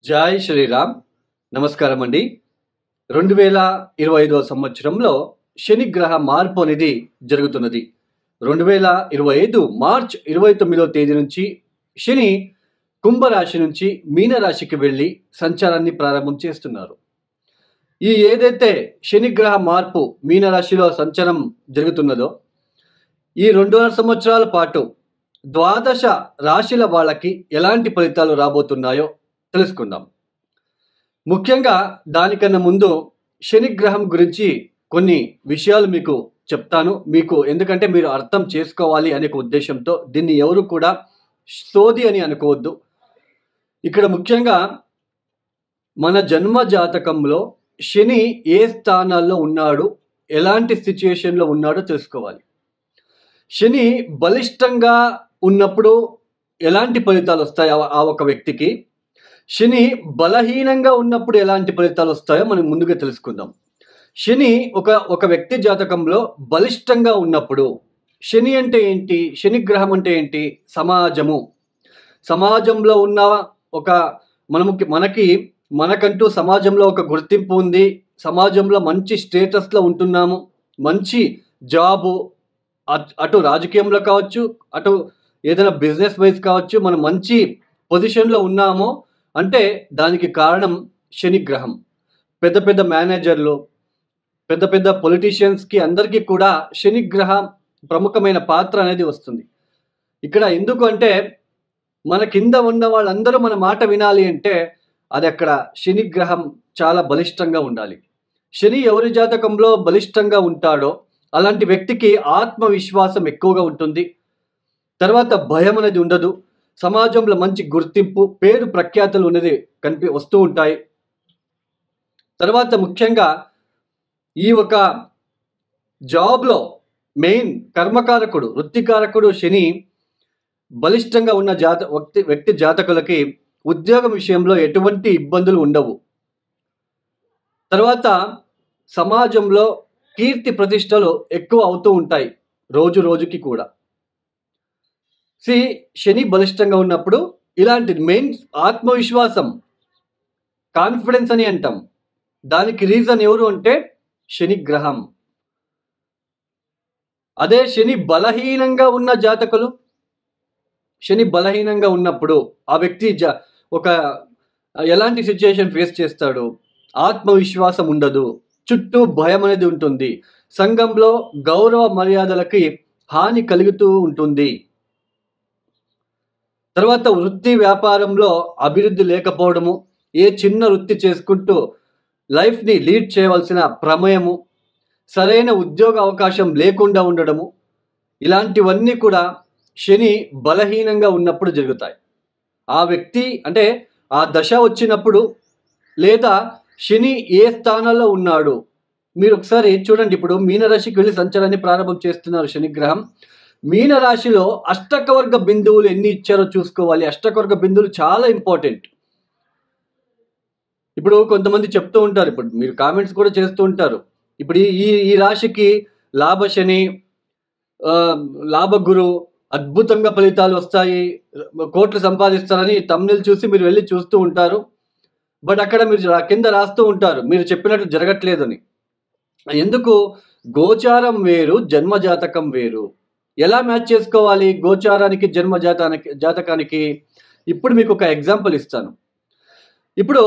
జై శ్రీరామ్. నమస్కారం అండి. 2025 సంవత్సరంలో శని గ్రహ మార్పు అనేది జరుగుతున్నది. 2025 మార్చ్ 29వ తేదీ నుంచి శని కుంభరాశి నుంచి మీనరాశికి వెళ్ళి సంచారాన్ని ప్రారంభం చేస్తున్నారు. ఈ ఏదైతే శని గ్రహ మార్పు మీనరాశిలో సంచారం జరుగుతున్నదో ఈ 2.5 సంవత్సరాల పాటు ద్వాదశ రాశుల వాళ్ళకి ఎలాంటి ఫలితాలు రాబోతున్నాయో తెలుసుకుందాం. ముఖ్యంగా దానికన్నా ముందు శని గ్రహం గురించి కొన్ని విషయాలు మీకు చెప్తాను. ఎందుకంటే మీరు అర్థం చేసుకోవాలి అనే ఉద్దేశంతో దీన్ని ఎవరు కూడా సోది అని అనుకోవద్దు. ఇక్కడ ముఖ్యంగా మన జన్మ జాతకంలో శని ఏ స్థానాల్లో ఉన్నాడు, ఎలాంటి సిచ్యుయేషన్లో ఉన్నాడో తెలుసుకోవాలి. శని బలిష్టంగా ఉన్నప్పుడు ఎలాంటి ఫలితాలు వస్తాయి ఆ ఒక వ్యక్తికి, శని బలహీనంగా ఉన్నప్పుడు ఎలాంటి ఫలితాలు వస్తాయో మనం ముందుగా తెలుసుకుందాం. శని ఒక వ్యక్తి జాతకంలో బలిష్టంగా ఉన్నప్పుడు, శని అంటే ఏంటి, శని గ్రహం అంటే ఏంటి, సమాజంలో ఉన్న ఒక మనకంటూ సమాజంలో ఒక గుర్తింపు ఉంది, సమాజంలో మంచి స్టేటస్లో ఉంటున్నాము, మంచి జాబు, అటు రాజకీయంలో కావచ్చు, అటు ఏదైనా బిజినెస్ వైజ్ కావచ్చు, మనం మంచి పొజిషన్లో ఉన్నాము అంటే దానికి కారణం శని గ్రహం. పెద్ద పెద్ద మేనేజర్లు, పెద్ద పెద్ద పొలిటీషియన్స్కి అందరికీ కూడా శని గ్రహం ప్రముఖమైన పాత్ర అనేది వస్తుంది. ఇక్కడ ఎందుకు అంటే మన కింద ఉన్న వాళ్ళందరూ మన మాట వినాలి అంటే అది అక్కడ శని గ్రహం చాలా బలిష్టంగా ఉండాలి. శని ఎవరి జాతకంలో బలిష్టంగా ఉంటాడో అలాంటి వ్యక్తికి ఆత్మవిశ్వాసం ఎక్కువగా ఉంటుంది. తర్వాత భయం అనేది ఉండదు. సమాజంలో మంచి గుర్తింపు, పేరు ప్రఖ్యాతులు అనేది వస్తూ ఉంటాయి. తర్వాత ముఖ్యంగా ఈ ఒక జాబ్లో మెయిన్ కర్మకారకుడు, వృత్తికారకుడు శని బలిష్టంగా ఉన్న వ్యక్తి జాతకులకి ఉద్యోగం విషయంలో ఎటువంటి ఇబ్బందులు ఉండవు. తర్వాత సమాజంలో కీర్తి ప్రతిష్టలు ఎక్కువ అవుతూ ఉంటాయి రోజు రోజుకి కూడా. శని బలిష్టంగా ఉన్నప్పుడు ఇలాంటి మెయిన్ ఆత్మవిశ్వాసం, కాన్ఫిడెన్స్ అని అంటాం. దానికి రీజన్ ఎవరు అంటే శని గ్రహం. అదే శని బలహీనంగా ఉన్న జాతకులు, శని బలహీనంగా ఉన్నప్పుడు ఆ వ్యక్తి ఎలాంటి సిచ్యుయేషన్ ఫేస్ చేస్తాడు, ఆత్మవిశ్వాసం ఉండదు, చుట్టూ భయం అనేది ఉంటుంది, సంఘంలో గౌరవ మర్యాదలకి హాని కలుగుతూ ఉంటుంది. తర్వాత వృత్తి వ్యాపారంలో అభివృద్ధి లేకపోవడము, ఏ చిన్న వృత్తి చేసుకుంటూ లైఫ్ని లీడ్ చేయవలసిన ప్రమేయము, సరైన ఉద్యోగ అవకాశం లేకుండా ఉండడము, ఇలాంటివన్నీ కూడా శని బలహీనంగా ఉన్నప్పుడు జరుగుతాయి. ఆ వ్యక్తి అంటే ఆ దశ వచ్చినప్పుడు, లేదా శని ఏ స్థానంలో ఉన్నాడు మీరు ఒకసారి చూడండి. ఇప్పుడు మీనరాశికి వెళ్ళి సంచారాన్ని ప్రారంభం చేస్తున్నారు శని గ్రహం. మీనరాశిలో అష్టకవర్గ బిందువులు ఎన్ని ఇచ్చారో చూసుకోవాలి. అష్టకవర్గ బిందువులు చాలా ఇంపార్టెంట్. ఇప్పుడు కొంతమంది చెప్తూ ఉంటారు, ఇప్పుడు మీరు కామెంట్స్ కూడా చేస్తూ ఉంటారు, ఇప్పుడు ఈ రాశికి లాభశని, లాభగురు, అద్భుతంగా ఫలితాలు వస్తాయి, కోట్లు సంపాదిస్తారని తమ్నెల్ చూసి మీరు వెళ్ళి చూస్తూ ఉంటారు. బట్ అక్కడ మీరు కింద రాస్తూ ఉంటారు మీరు చెప్పినట్లు జరగట్లేదని. ఎందుకు? గోచారం వేరు, జన్మజాతకం వేరు. ఎలా మ్యాచ్ చేసుకోవాలి గోచారానికి, జాతకానికి? ఇప్పుడు మీకు ఒక ఎగ్జాంపుల్ ఇస్తాను. ఇప్పుడు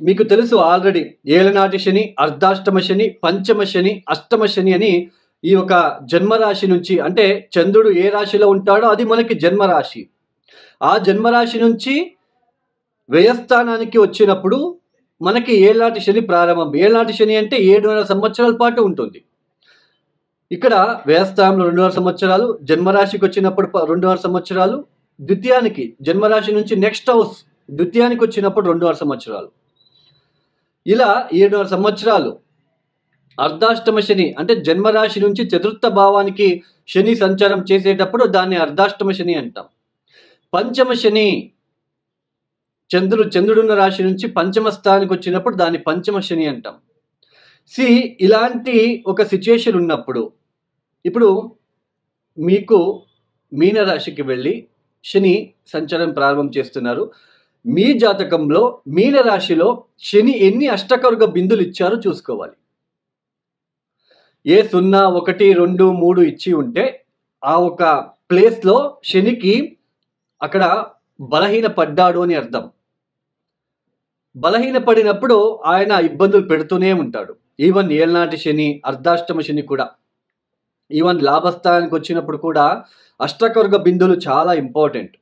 మీకు తెలుసు ఆల్రెడీ ఏలనాటి శని, అర్ధాష్టమ శని, పంచమ శని, అష్టమ శని అని ఈ ఒక జన్మరాశి నుంచి, అంటే చంద్రుడు ఏ రాశిలో ఉంటాడో అది మనకి జన్మరాశి. ఆ జన్మరాశి నుంచి వ్యయస్థానానికి వచ్చినప్పుడు మనకి ఏళ్ళనాటి శని ప్రారంభం. ఏళ్ళనాటి శని అంటే 7.5 సంవత్సరాల పాటు ఉంటుంది. ఇక్కడ వ్యయస్థానంలో 2.5 సంవత్సరాలు, జన్మరాశికి వచ్చినప్పుడు 2.5 సంవత్సరాలు, ద్వితీయానికి జన్మరాశి నుంచి నెక్స్ట్ హౌస్ ద్వితీయానికి వచ్చినప్పుడు 2.5 సంవత్సరాలు, ఇలా 7.5 సంవత్సరాలు. అర్ధాష్టమ శని అంటే జన్మరాశి నుంచి చతుర్థ భావానికి శని సంచారం చేసేటప్పుడు దాన్ని అర్ధాష్టమ శని అంటాం. పంచమ శని చంద్రుడున్న రాశి నుంచి పంచమ స్థానానికి వచ్చినప్పుడు దాన్ని పంచమ శని అంటాం. ఇలాంటి ఒక సిచ్యుయేషన్ ఉన్నప్పుడు ఇప్పుడు మీకు మీనరాశికి వెళ్ళి శని సంచారం ప్రారంభం చేస్తున్నారు. మీ జాతకంలో మీన రాశిలో శని ఎన్ని అష్టకవర్గ బిందులు ఇచ్చారో చూసుకోవాలి. ఏ 0, 1, 2, 3 ఇచ్చి ఉంటే ఆ ఒక ప్లేస్‌లో శనికి అక్కడ బలహీన పడ్డాడు అని అర్థం. బలహీన పడినప్పుడు ఆయన ఇబ్బందులు పెడుతూనే ఉంటాడు. ఈవెన్ ఏళ్నాటి శని, అర్ధాష్టమ శని కూడా. ఈవెన్ లాభస్థానానికి వచ్చినప్పుడు కూడా అష్టకవర్గ బిందువులు చాలా ఇంపార్టెంట్.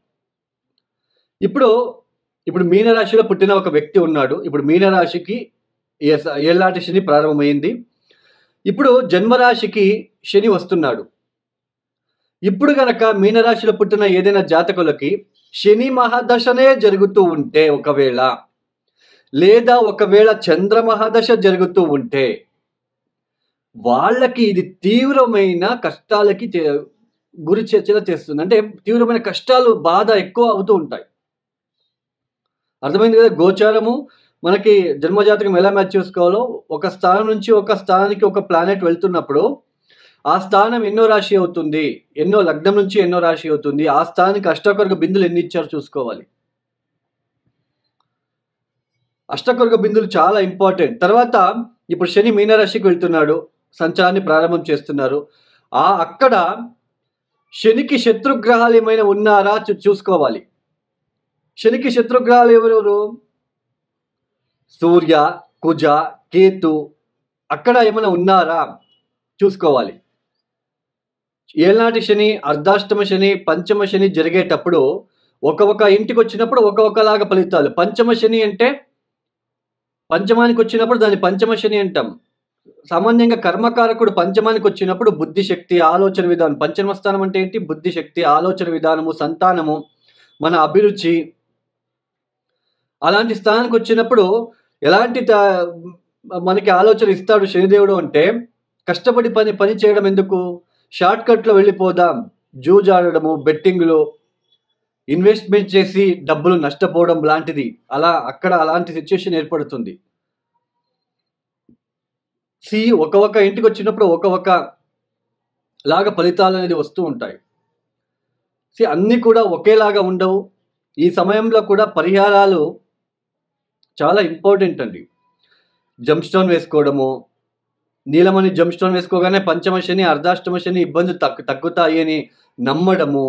ఇప్పుడు మీనరాశిలో పుట్టిన ఒక వ్యక్తి ఉన్నాడు. ఇప్పుడు మీనరాశికి ఏళ్నాటి శని ప్రారంభమైంది. ఇప్పుడు జన్మరాశికి శని వస్తున్నాడు. ఇప్పుడు గనక మీనరాశిలో పుట్టిన ఏదైనా జాతకులకి శని మహాదశనే జరుగుతూ ఉంటే ఒకవేళ చంద్ర మహాదశ జరుగుతూ ఉంటే వాళ్ళకి ఇది తీవ్రమైన కష్టాలకి గురి చేస్తుంది. అంటే తీవ్రమైన కష్టాలు, బాధ ఎక్కువ అవుతూ ఉంటాయి. అర్థమైంది కదా? గోచారము మనకి జన్మజాతకం ఎలా మ్యాచ్ చేసుకోవాలో, ఒక స్థానం నుంచి ఒక స్థానానికి ఒక ప్లానెట్ వెళ్తున్నప్పుడు ఆ స్థానం ఎన్నో రాశి అవుతుంది, ఎన్నో లగ్నం నుంచి ఎన్నో రాశి అవుతుంది, ఆ స్థానానికి అష్టకవర్గ బిందులు ఎన్ని ఇచ్చారో చూసుకోవాలి. అష్టకవర్గ బిందులు చాలా ఇంపార్టెంట్. తర్వాత ఇప్పుడు శని మీనరాశికి వెళ్తున్నాడు, సంచారాన్ని ప్రారంభం చేస్తున్నారు. అక్కడ శనికి శత్రుగ్రహాలు ఏమైనా ఉన్నారా చూసుకోవాలి. శనికి శత్రుగ్రహాలు ఎవరెవరు? సూర్య, కుజ, కేతు అక్కడ ఏమైనా ఉన్నారా చూసుకోవాలి. ఏళ్నాటి శని, అర్ధాష్టమ శని, పంచమ శని జరిగేటప్పుడు ఒక ఇంటికి వచ్చినప్పుడు ఒకలాగా ఫలితాలు. పంచమ శని అంటే పంచమానికి వచ్చినప్పుడు దాన్ని పంచమ శని అంటాం. సామాన్యంగా కర్మకారకుడు పంచమానికి వచ్చినప్పుడు బుద్ధిశక్తి, ఆలోచన విధానం. పంచమ స్థానం అంటే ఏంటి? బుద్ధిశక్తి, ఆలోచన విధానము, సంతానము, మన అభిరుచి. అలాంటి స్థానానికి వచ్చినప్పుడు ఎలాంటి మనకి ఆలోచన ఇస్తాడు శనిదేవుడు అంటే, కష్టపడి పని చేయడం ఎందుకు, షార్ట్ కట్లో వెళ్ళిపోదాం, జూజాడము, బెట్టింగ్లు, ఇన్వెస్ట్మెంట్ చేసి డబ్బులు నష్టపోవడం లాంటిది. అక్కడ అలాంటి సిచ్యుయేషన్ ఏర్పడుతుంది. ఒక ఇంటికి వచ్చినప్పుడు ఒక లాగా ఫలితాలు అనేది వస్తూ ఉంటాయి. అన్నీ కూడా ఒకేలాగా ఉండవు. ఈ సమయంలో కూడా పరిహారాలు చాలా ఇంపార్టెంట్ అండి. జంప్ స్టోన్ వేసుకోవడము, నీలమణి జంప్ స్టోన్ వేసుకోగానే పంచమ శని, అర్ధాష్టమ శని ఇబ్బందులు తగ్గుతాయి అని నమ్మడము.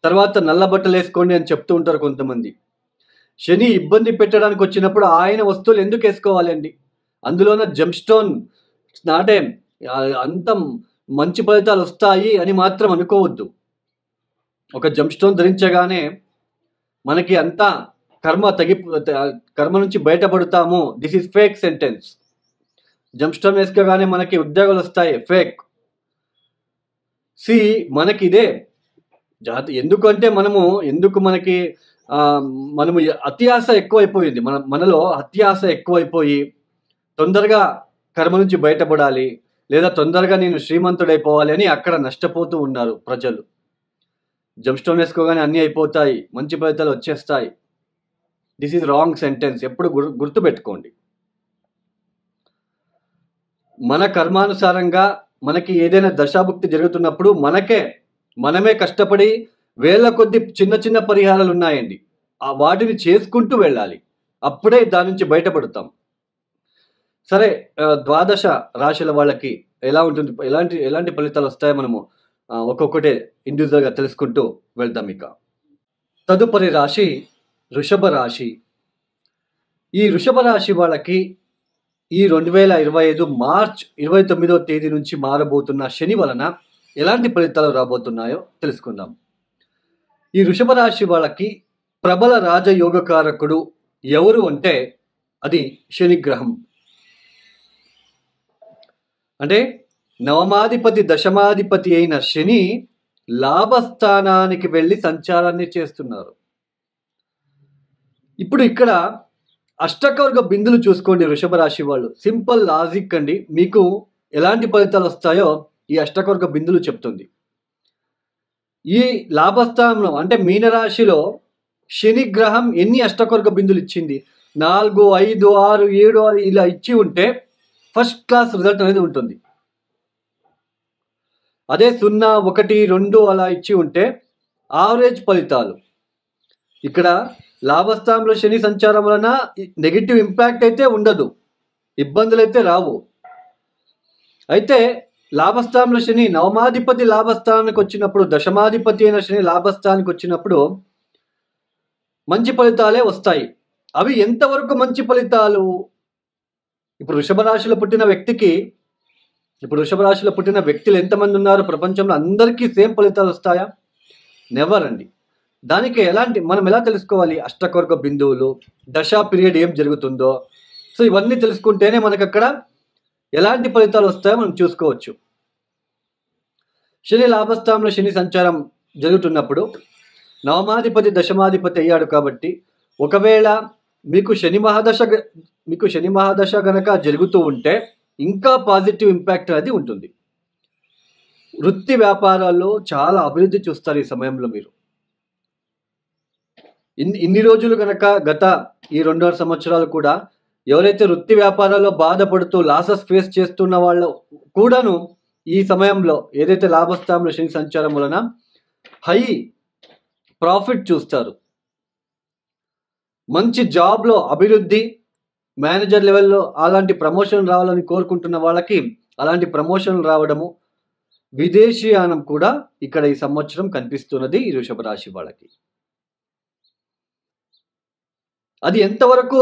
తర్వాత నల్ల బట్టలు వేసుకోండి అని చెప్తూ ఉంటారు కొంతమంది. శని ఇబ్బంది పెట్టడానికి వచ్చినప్పుడు ఆయన వస్తువులు ఎందుకు వేసుకోవాలండి? అందులోన జంప్ స్టోన్ నాటే అంత మంచి ఫలితాలు వస్తాయి అని మాత్రం అనుకోవద్దు. ఒక జంప్ స్టోన్ ధరించగానే మనకి అంతా కర్మ నుంచి బయటపడతాము. This is fake sentence. Jump stone వేసుకోగానే మనకి ఉద్యోగాలు వస్తాయి, ఫేక్. మనకి ఇదే ఎందుకంటే మనము అత్యాశ ఎక్కువైపోయింది. మనలో అత్యాశ ఎక్కువైపోయి తొందరగా కర్మ నుంచి బయటపడాలి, లేదా తొందరగా నేను శ్రీమంతుడైపోవాలి అని అక్కడ నష్టపోతూ ఉన్నారు ప్రజలు. జంప్ స్టోన్ వేసుకోగానే అన్నీ అయిపోతాయి, మంచి ఫలితాలు వచ్చేస్తాయి. This is wrong sentence. ఎప్పుడు గుర్తుపెట్టుకోండి. మన కర్మానుసారంగా మనకి ఏదైనా దశాభుక్తి జరుగుతున్నప్పుడు మనమే కష్టపడి వేల కొద్ది చిన్న పరిహారాలు ఉన్నాయండి, వాటిని చేసుకుంటూ వెళ్ళాలి. అప్పుడే దాని నుంచి బయటపడతాం. సరే, ద్వాదశ రాశుల వాళ్ళకి ఎలా ఉంటుంది, ఎలాంటి ఫలితాలు వస్తాయో మనము ఒక్కొక్కటే ఇండివిజువల్గా తెలుసుకుంటూ వెళ్దాం. ఇక తదుపరి రాశి వృషభ రాశి. ఈ వృషభ రాశి వాళ్ళకి ఈ 2025 మార్చ్ 29వ తేదీ నుంచి మారబోతున్న శని వలన ఎలాంటి ఫలితాలు రాబోతున్నాయో తెలుసుకుందాం. ఈ వృషభ రాశి వాళ్ళకి ప్రబల రాజయోగకారకుడు ఎవరు అంటే అది శని గ్రహం. అంటే నవమాధిపతి, దశమాధిపతి అయిన శని లాభస్థానానికి వెళ్ళి సంచారాన్ని చేస్తున్నారు. ఇప్పుడు ఇక్కడ అష్టకవర్గ బిందులు చూసుకోండి వృషభ రాశి వాళ్ళు. సింపుల్ లాజిక్ అండి. మీకు ఎలాంటి ఫలితాలు వస్తాయో ఈ అష్టకవర్గ బిందులు చెప్తుంది. ఈ లాభస్థానంలో అంటే మీనరాశిలో శని గ్రహం ఎన్ని అష్టకవర్గ బిందులు ఇచ్చింది? 4, 5, 6, 7 ఇలా ఇచ్చి ఉంటే ఫస్ట్ క్లాస్ రిజల్ట్ అనేది ఉంటుంది. అదే 0, 1, 2 అలా ఇచ్చి ఉంటే యావరేజ్ ఫలితాలు. ఇక్కడ లాభస్థానంలో శని సంచారం వలన నెగిటివ్ ఇంపాక్ట్ అయితే ఉండదు, ఇబ్బందులు అయితే రావు. అయితే లాభస్థానంలో శని నవమాధిపతి లాభస్థానానికి వచ్చినప్పుడు, దశమాధిపతి అయిన శని లాభస్థానానికి వచ్చినప్పుడు మంచి ఫలితాలే వస్తాయి. అవి ఎంతవరకు మంచి ఫలితాలు? ఇప్పుడు వృషభ రాశిలో పుట్టిన వ్యక్తులు ఎంతమంది ఉన్నారు ప్రపంచంలో? అందరికీ సేమ్ ఫలితాలు వస్తాయా? నెవర్ అండి. దానికి మనం ఎలా తెలుసుకోవాలి? అష్టకొర్గ బిందువులు, దశా పీరియడ్ ఏం జరుగుతుందో, సో ఇవన్నీ తెలుసుకుంటేనే మనకు అక్కడ ఎలాంటి ఫలితాలు వస్తాయో మనం చూసుకోవచ్చు. శని లాభస్థానంలో శని సంచారం జరుగుతున్నప్పుడు నవమాధిపతి దశమాధిపతి అయ్యాడు కాబట్టి, ఒకవేళ మీకు శని మహాదశ గనక జరుగుతూ ఉంటే ఇంకా పాజిటివ్ ఇంపాక్ట్ అనేది ఉంటుంది. వృత్తి వ్యాపారాల్లో చాలా అభివృద్ధి చూస్తారు ఈ సమయంలో మీరు. ఇన్ని రోజులు కనుక గత ఈ 2.5 సంవత్సరాలు కూడా ఎవరైతే వృత్తి వ్యాపారాల్లో బాధపడుతూ లాసెస్ ఫేస్ చేస్తున్న వాళ్ళు కూడాను ఈ సమయంలో ఏదైతే లాభస్థానంలో శని సంచారం వలన హై ప్రాఫిట్ చూస్తారు. మంచి జాబ్లో అభివృద్ధి, మేనేజర్ లెవెల్లో అలాంటి ప్రమోషన్ రావాలని కోరుకుంటున్న వాళ్ళకి అలాంటి ప్రమోషన్లు రావడము, విదేశీయానం కూడా ఇక్కడ ఈ సంవత్సరం కనిపిస్తున్నది ఈ వృషభ రాశి వాళ్ళకి. అది ఎంతవరకు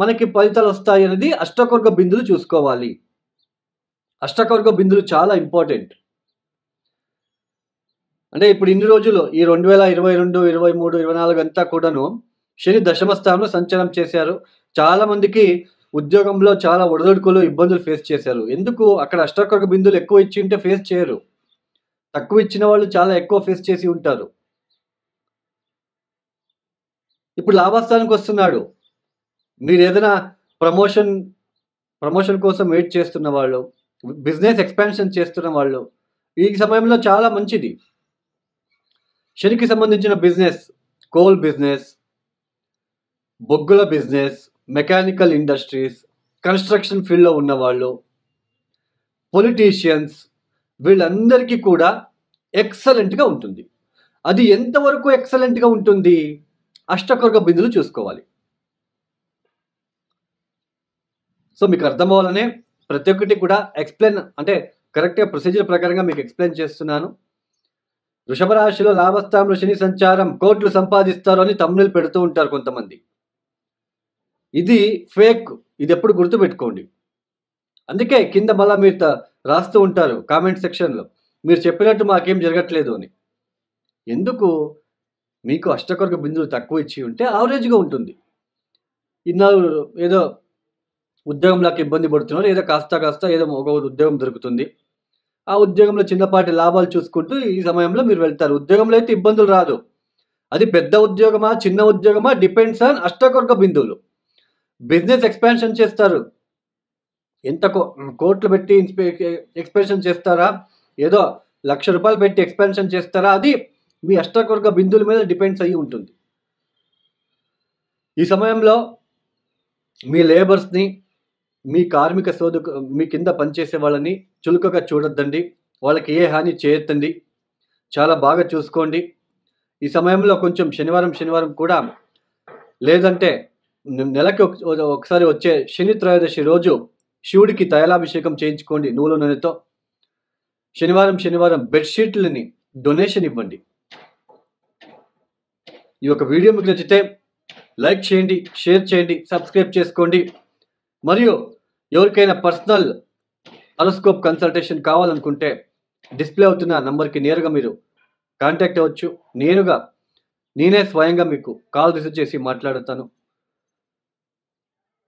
మనకి ఫలితాలు వస్తాయి అనేది అష్టకొర్గ బిందులు చూసుకోవాలి. అష్టకొర్గ బిందులు చాలా ఇంపార్టెంట్. అంటే ఇప్పుడు ఇన్ని రోజులు ఈ 2022, 23, 24 అంతా కూడాను శని దశమ స్థానంలో సంచారం చేశారు. చాలా మందికి ఉద్యోగంలో చాలా ఒడిదుడుకులు, ఇబ్బందులు ఫేస్ చేశారు. ఎందుకు? అక్కడ అష్టకొర్గ బిందులు ఎక్కువ ఇచ్చి ఉంటే ఫేస్ చేయరు. తక్కువ ఇచ్చిన వాళ్ళు చాలా ఎక్కువ ఫేస్ చేసి ఉంటారు. ఇప్పుడు లాభస్థానానికి వస్తున్నాడు. మీరు ఏదైనా ప్రమోషన్ కోసం వెయిట్ చేస్తున్న వాళ్ళు, బిజినెస్ ఎక్స్పాన్షన్ చేస్తున్న వాళ్ళు, ఈ సమయంలో చాలా మంచిది. శనికి సంబంధించిన బిజినెస్, కోల్ బిజినెస్, బొగ్గుల బిజినెస్, మెకానికల్ ఇండస్ట్రీస్, కన్స్ట్రక్షన్ ఫీల్డ్లో ఉన్నవాళ్ళు, పొలిటీషియన్స్, వీళ్ళందరికీ కూడా ఎక్సలెంట్గా ఉంటుంది. అది ఎంతవరకు ఎక్సలెంట్గా ఉంటుంది? అష్టకొర్గ బిందులు చూసుకోవాలి. సో మీకు అర్థం అవ్వాలనే ప్రతి ఒక్కటి కూడా కరెక్ట్గా ప్రొసీజర్ ప్రకారంగా మీకు ఎక్స్ప్లెయిన్ చేస్తున్నాను. వృషభ రాశిలో లాభస్థానంలో శని సంచారం, కోట్లు సంపాదిస్తారు అని తమ్ముళ్ళు పెడుతూ ఉంటారు కొంతమంది. ఇది ఫేక్. ఇది ఎప్పుడు గుర్తుపెట్టుకోండి. అందుకే కింద మళ్ళీ మీరు రాస్తూ ఉంటారు కామెంట్ సెక్షన్లో, మీరు చెప్పినట్టు మాకేం జరగట్లేదు అని. ఎందుకు? మీకు అష్టకొర్గ బిందులు తక్కువ ఇచ్చి ఉంటే యావరేజ్గా ఉంటుంది. ఇన్నాళ్ళు ఏదో ఉద్యోగంలోకి ఇబ్బంది పడుతున్నారు, ఏదో కాస్త ఏదో ఒక ఉద్యోగం దొరుకుతుంది, ఆ ఉద్యోగంలో చిన్నపాటి లాభాలు చూసుకుంటూ ఈ సమయంలో మీరు వెళ్తారు. ఉద్యోగంలో అయితే ఇబ్బందులు రాదు. అది పెద్ద ఉద్యోగమా చిన్న ఉద్యోగమా డిపెండ్స్ ఆన్ అష్టకొర్గ బిందువులు. బిజినెస్ ఎక్స్పాన్షన్ చేస్తారు, ఎంత కోట్లు పెట్టి ఎక్స్పాన్షన్ చేస్తారా, ఏదో ₹1,00,000 పెట్టి ఎక్స్పాన్షన్ చేస్తారా, అది మీ అష్టకొర్గ బిందువుల మీద డిపెండ్స్ అయ్యి ఉంటుంది. ఈ సమయంలో మీ లేబర్స్ని, మీ కార్మిక మీ కింద పనిచేసే వాళ్ళని చులకగా చూడొద్దండి. వాళ్ళకి ఏ హాని చేయొద్దండి. చాలా బాగా చూసుకోండి. ఈ సమయంలో కొంచెం శనివారం కూడా, లేదంటే నెలకి ఒకసారి వచ్చే శని త్రయోదశి రోజు శివుడికి తైలాభిషేకం చేయించుకోండి నువ్వుల నూనెతో. శనివారం బెడ్షీట్లని డొనేషన్ ఇవ్వండి. ఈ యొక్క వీడియో మీకు నచ్చితే లైక్ చేయండి, షేర్ చేయండి, సబ్స్క్రైబ్ చేసుకోండి. మరియు ఎవరికైనా పర్సనల్ హారోస్కోప్ కన్సల్టేషన్ కావాలనుకుంటే డిస్ప్లే అవుతున్న నంబర్కి నేరుగా మీరు కాంటాక్ట్ అవ్వచ్చు. నేనే స్వయంగా మీకు కాల్ రిసీవ్ చేసి మాట్లాడతాను.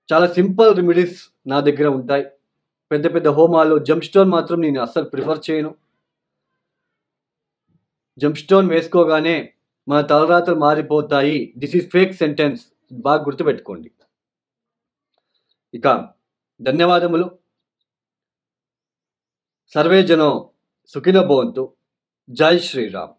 చాలా సింపుల్ రెమెడీస్ నా దగ్గర ఉంటాయి. పెద్ద హోమాలు, జంప్ స్టోన్ మాత్రం నేను అస్సలు ప్రిఫర్ చేయను. జంప్ స్టోన్ వేసుకోగానే మన తలరాతలు మారిపోతాయి. దిస్ ఈజ్ ఫేక్ సెంటెన్స్, బాగా గుర్తుపెట్టుకోండి. ఇక ధన్యవాదములు. సర్వే జనం సుఖినో భవంతు. జై శ్రీరామ్.